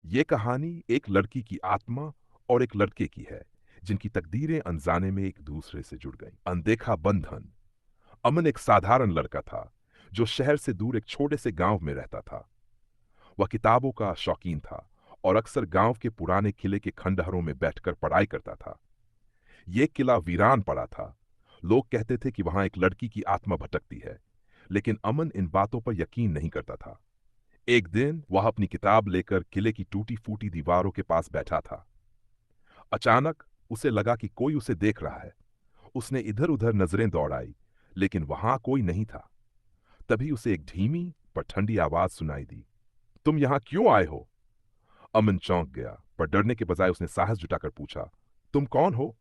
ये कहानी एक लड़की की आत्मा और एक लड़के की है, जिनकी तकदीरें अनजाने में एक दूसरे से जुड़ गईं। अनदेखा बंधन। अमन एक साधारण लड़का था, जो शहर से दूर एक छोटे से गांव में रहता था। वह किताबों का शौकीन था और अक्सर गांव के पुराने किले के खंडहरों में बैठकर पढ़ाई करता था। ये किला वीरान पड़ा था। लोग कहते थे कि वहां एक लड़की की आत्मा भटकती है, लेकिन अमन इन बातों पर यकीन नहीं करता था। एक दिन वह अपनी किताब लेकर किले की टूटी फूटी दीवारों के पास बैठा था। अचानक उसे लगा कि कोई उसे देख रहा है। उसने इधर उधर नजरें दौड़ाई, लेकिन वहां कोई नहीं था। तभी उसे एक धीमी पर ठंडी आवाज सुनाई दी। तुम यहां क्यों आए हो? अमन चौंक गया, पर डरने के बजाय उसने साहस जुटाकर पूछा, तुम कौन हो?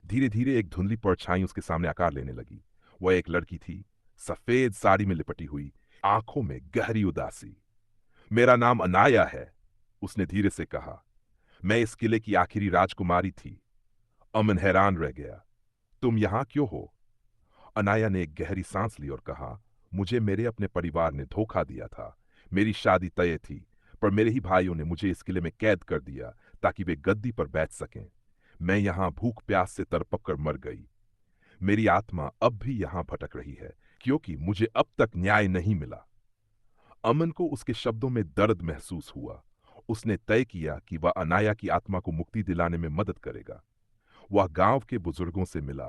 धीरे धीरे एक धुंधली परछाई उसके सामने आकार लेने लगी। वह एक लड़की थी, सफेद साड़ी में लिपटी हुई, आंखों में गहरी उदासी। मेरा नाम अनाया है, उसने धीरे से कहा। मैं इस किले की आखिरी राजकुमारी थी। अमन हैरान रह गया। तुम यहां क्यों हो? अनाया ने एक गहरी सांस ली और कहा, मुझे मेरे अपने परिवार ने धोखा दिया था। मेरी शादी तय थी, पर मेरे ही भाइयों ने मुझे इस किले में कैद कर दिया ताकि वे गद्दी पर बैठ सकें। मैं यहां भूख प्यास से तड़पक कर मर गई। मेरी आत्मा अब भी यहां भटक रही है, क्योंकि मुझे अब तक न्याय नहीं मिला। अमन को उसके शब्दों में दर्द महसूस हुआ। उसने तय किया कि वह अनाया की आत्मा को मुक्ति दिलाने में मदद करेगा। वह गांव के बुजुर्गों से मिला,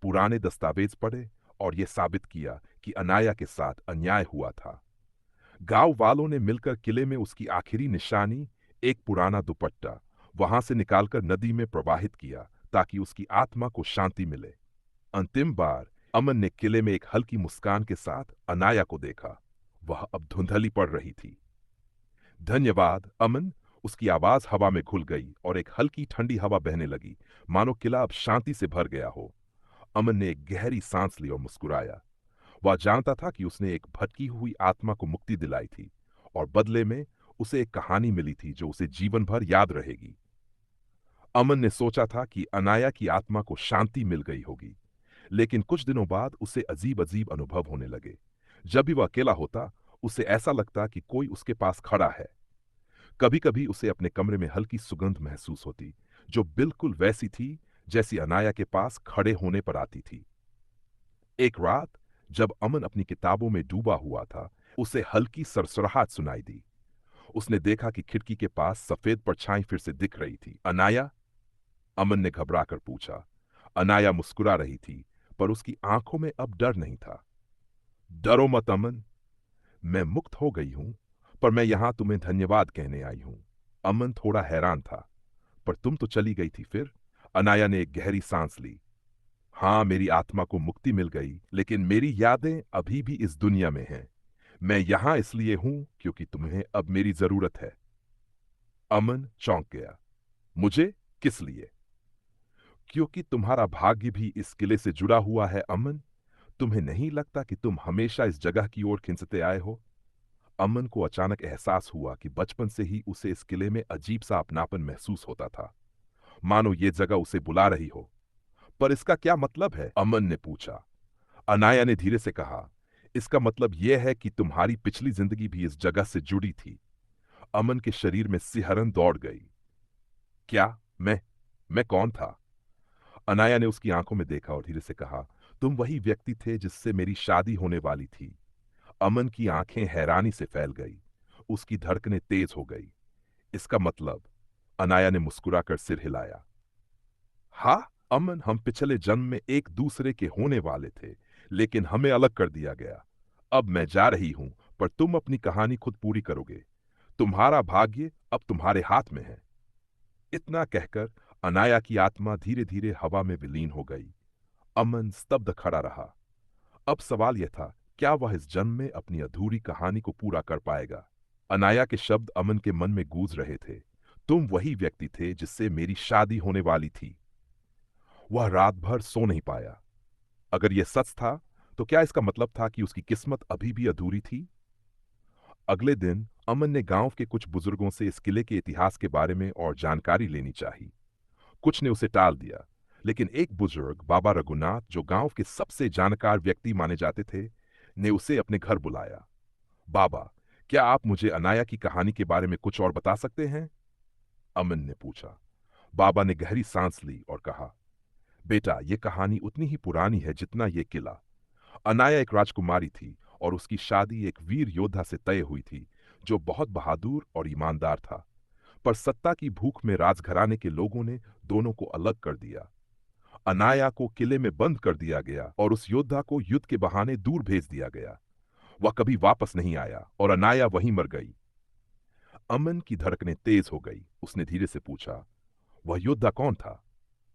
पुराने दस्तावेज पढ़े और यह साबित किया कि अनाया के साथ अन्याय हुआ था। गांव वालों ने मिलकर किले में उसकी आखिरी निशानी, एक पुराना दुपट्टा, वहां से निकालकर नदी में प्रवाहित किया ताकि उसकी आत्मा को शांति मिले। अंतिम बार अमन ने किले में एक हल्की मुस्कान के साथ अनाया को देखा। वह अब धुंधली पड़ रही थी। धन्यवाद अमन। उसकी आवाज हवा में घुल गई और एक हल्की ठंडी हवा बहने लगी, मानो किला अब शांति से भर गया हो। अमन ने एक गहरी सांस ली और मुस्कुराया। वह जानता था कि उसने एक भटकी हुई आत्मा को मुक्ति दिलाई थी, और बदले में उसे एक कहानी मिली थी जो उसे जीवन भर याद रहेगी। अमन ने सोचा था कि अनाया की आत्मा को शांति मिल गई होगी, लेकिन कुछ दिनों बाद उसे अजीब अजीब अनुभव होने लगे। जब भी वह अकेला होता, उसे ऐसा लगता कि कोई उसके पास खड़ा है। कभी कभी उसे अपने कमरे में हल्की सुगंध महसूस होती, जो बिल्कुल वैसी थी जैसी अनाया के पास खड़े होने पर आती थी। एक रात जब अमन अपनी किताबों में डूबा हुआ था, उसे हल्की सरसराहट सुनाई दी। उसने देखा कि खिड़की के पास सफेद परछाई फिर से दिख रही थी। अनाया? अमन ने घबराकर पूछा। अनाया मुस्कुरा रही थी, पर उसकी आंखों में अब डर नहीं था। डरो मत अमन, मैं मुक्त हो गई हूं, पर मैं यहां तुम्हें धन्यवाद कहने आई हूं। अमन थोड़ा हैरान था। पर तुम तो चली गई थी फिर? अनाया ने एक गहरी सांस ली। हाँ, मेरी आत्मा को मुक्ति मिल गई, लेकिन मेरी यादें अभी भी इस दुनिया में हैं। मैं यहां इसलिए हूं क्योंकि तुम्हें अब मेरी जरूरत है। अमन चौंक गया। मुझे? किस लिए? क्योंकि तुम्हारा भाग्य भी इस किले से जुड़ा हुआ है अमन। तुम्हें नहीं लगता कि तुम हमेशा इस जगह की ओर खिंचते आए हो? अमन को अचानक एहसास हुआ कि बचपन से ही उसे इस किले में अजीब सा अपनापन महसूस होता था, मानो ये जगह उसे बुला रही हो। पर इसका क्या मतलब है? अमन ने पूछा। अनाया ने धीरे से कहा, इसका मतलब यह है कि तुम्हारी पिछली जिंदगी भी इस जगह से जुड़ी थी। अमन के शरीर में सिहरन दौड़ गई। क्या? मैं कौन था? अनाया ने उसकी आंखों में देखा और धीरे से कहा, तुम वही व्यक्ति थे जिससे मेरी शादी होने वाली थी। अमन की आंखें हैरानी से फैल गई। उसकी धड़कनें तेज हो गई। इसका मतलब? अनाया ने मुस्कुराकर सिर हिलाया। हाँ अमन, हम पिछले जन्म में एक दूसरे के होने वाले थे, लेकिन हमें अलग कर दिया गया। अब मैं जा रही हूं, पर तुम अपनी कहानी खुद पूरी करोगे। तुम्हारा भाग्य अब तुम्हारे हाथ में है। इतना कहकर अनाया की आत्मा धीरे धीरे हवा में विलीन हो गई। अमन स्तब्ध खड़ा रहा। अब सवाल यह था, क्या वह इस जन्म में अपनी अधूरी कहानी को पूरा कर पाएगा? अनाया के शब्द अमन के मन में गूंज रहे थे। तुम वही व्यक्ति थे जिससे मेरी शादी होने वाली थी। वह रात भर सो नहीं पाया। अगर यह सच था, तो क्या इसका मतलब था कि उसकी किस्मत अभी भी अधूरी थी? अगले दिन अमन ने गांव के कुछ बुजुर्गों से इस किले के इतिहास के बारे में और जानकारी लेनी चाहिए। कुछ ने उसे टाल दिया, लेकिन एक बुजुर्ग, बाबा रघुनाथ, जो गांव के सबसे जानकार व्यक्ति माने जाते थे, ने उसे अपने घर बुलाया। बाबा, क्या आप मुझे अनाया की कहानी के बारे में कुछ और बता सकते हैं? अमन ने पूछा। बाबा ने गहरी सांस ली और कहा, बेटा, ये कहानी उतनी ही पुरानी है जितना ये किला। अनाया एक राजकुमारी थी और उसकी शादी एक वीर योद्धा से तय हुई थी जो बहुत बहादुर और ईमानदार था। पर सत्ता की भूख में राजघराने के लोगों ने दोनों को अलग कर दिया। अनाया को किले में बंद कर दिया गया और उस योद्धा को युद्ध के बहाने दूर भेज दिया गया। वह कभी वापस नहीं आया और अनाया वहीं मर गई। अमन की धड़कनें तेज हो गई। उसने धीरे से पूछा, वह योद्धा कौन था?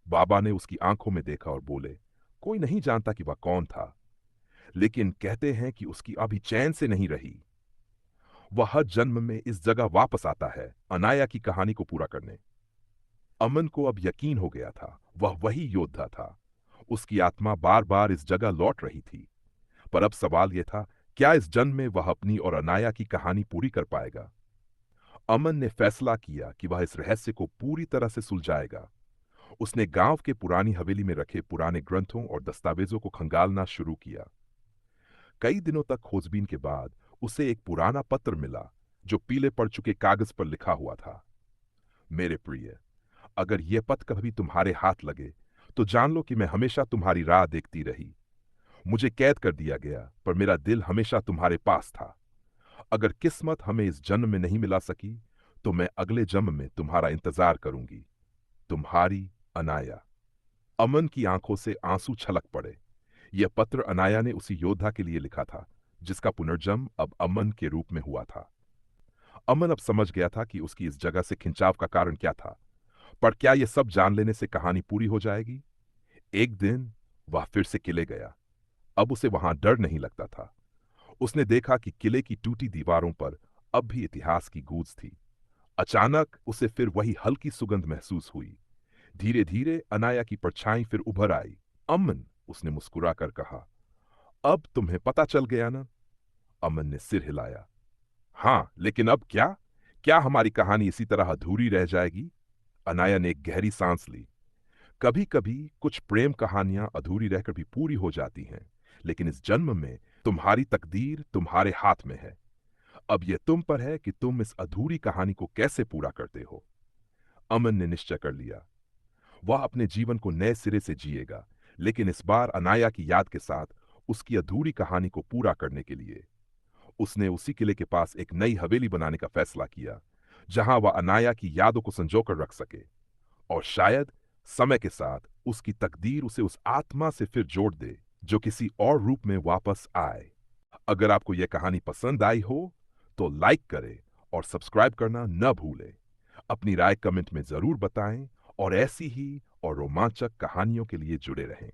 बाबा ने उसकी आंखों में देखा और बोले, कोई नहीं जानता कि वह कौन था, लेकिन कहते हैं कि उसकी अभी चैन से नहीं रही। वह हर जन्म में इस जगह वापस आता है अनाया की कहानी को पूरा करने। अमन को अब यकीन हो गया था, वह वही योद्धा था। उसकी आत्मा बार बार इस जगह लौट रही थी। पर अब सवाल यह था, क्या इस जन्म में वह अपनी और अनाया की कहानी पूरी कर पाएगा? अमन ने फैसला किया कि वह इस रहस्य को पूरी तरह से सुलझाएगा। उसने गांव के पुरानी हवेली में रखे पुराने ग्रंथों और दस्तावेजों को खंगालना शुरू किया। कई दिनों तक खोजबीन के बाद उसे एक पुराना पत्र मिला जो पीले पड़ चुके कागज पर लिखा हुआ था। मेरे प्रिय, अगर यह पत्र कभी तुम्हारे हाथ लगे तो जान लो कि मैं हमेशा तुम्हारी राह देखती रही। मुझे कैद कर दिया गया पर मेरा दिल हमेशा तुम्हारे पास था। अगर किस्मत हमें इस जन्म में नहीं मिला सकी तो मैं अगले जन्म में तुम्हारा इंतजार करूंगी। तुम्हारी अनाया। अमन की आंखों से आंसू छलक पड़े। यह पत्र अनाया ने उसी योद्धा के लिए लिखा था जिसका पुनर्जन्म अब अमन के रूप में हुआ था। अमन अब समझ गया था कि उसकी इस जगह से खिंचाव का कारण क्या था। पर क्या यह सब जान लेने से कहानी पूरी हो जाएगी? एक दिन वह फिर से किले गया। अब उसे वहां डर नहीं लगता था। उसने देखा कि किले की टूटी दीवारों पर अब भी इतिहास की गूंज थी। अचानक उसे फिर वही हल्की सुगंध महसूस हुई। धीरे धीरे अनाया की परछाई फिर उभर आई। अमन, उसने मुस्कुराकर कहा, अब तुम्हें पता चल गया ना? अमन ने सिर हिलाया। हाँ, लेकिन अब क्या? क्या हमारी कहानी इसी तरह अधूरी रह जाएगी? अनाया ने एक गहरी सांस ली। कभी कभी कुछ प्रेम कहानियां अधूरी रहकर भी पूरी हो जाती हैं, लेकिन इस जन्म में तुम्हारी तकदीर तुम्हारे हाथ में है। अब यह तुम पर है कि तुम इस अधूरी कहानी को कैसे पूरा करते हो। अमन ने निश्चय कर लिया। वह अपने जीवन को नए सिरे से जिएगा, लेकिन इस बार अनाया की याद के साथ उसकी अधूरी कहानी को पूरा करने के लिए। उसने उसी किले के पास एक नई हवेली बनाने का फैसला किया, जहां वह अनाया की यादों को संजोकर रख सके। और शायद समय के साथ उसकी तकदीर उसे उस आत्मा से फिर जोड़ दे जो किसी और रूप में वापस आए। अगर आपको यह कहानी पसंद आई हो तो लाइक करें और सब्सक्राइब करना न भूलें। अपनी राय कमेंट में जरूर बताएं और ऐसी ही और रोमांचक कहानियों के लिए जुड़े रहें।